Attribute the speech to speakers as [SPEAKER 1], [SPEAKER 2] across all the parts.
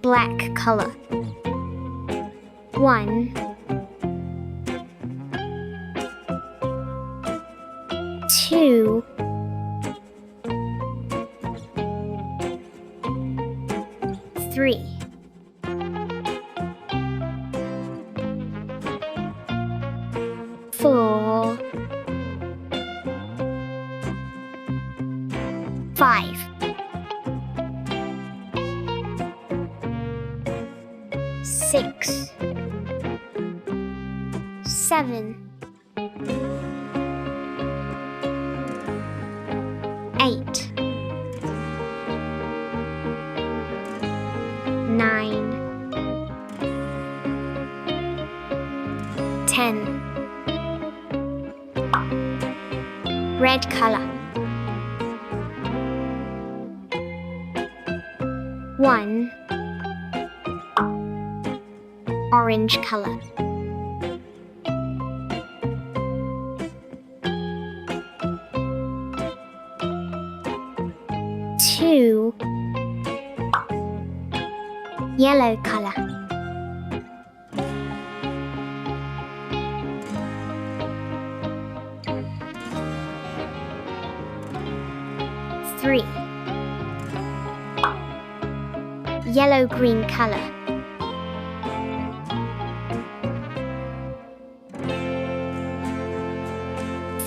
[SPEAKER 1] black color. 1, 2, 3, 4, 5, 6, 7, 8, 9, 10. Red color. 1, orange color. 2, yellow color. 3, yellow-green color.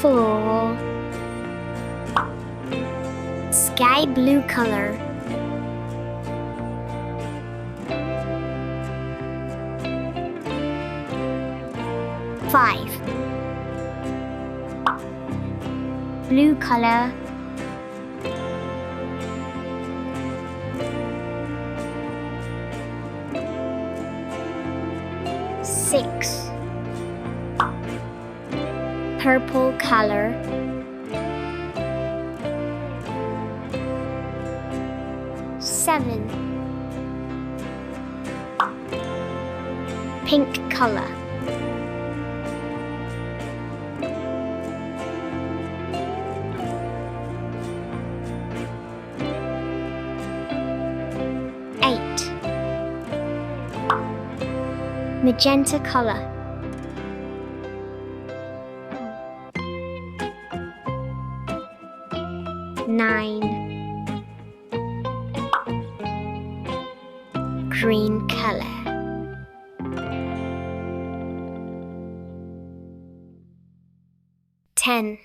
[SPEAKER 1] 4, sky blue color. 5, blue color. 6, purple color. 7, pink color. 8, magenta color. 9, green color. 10.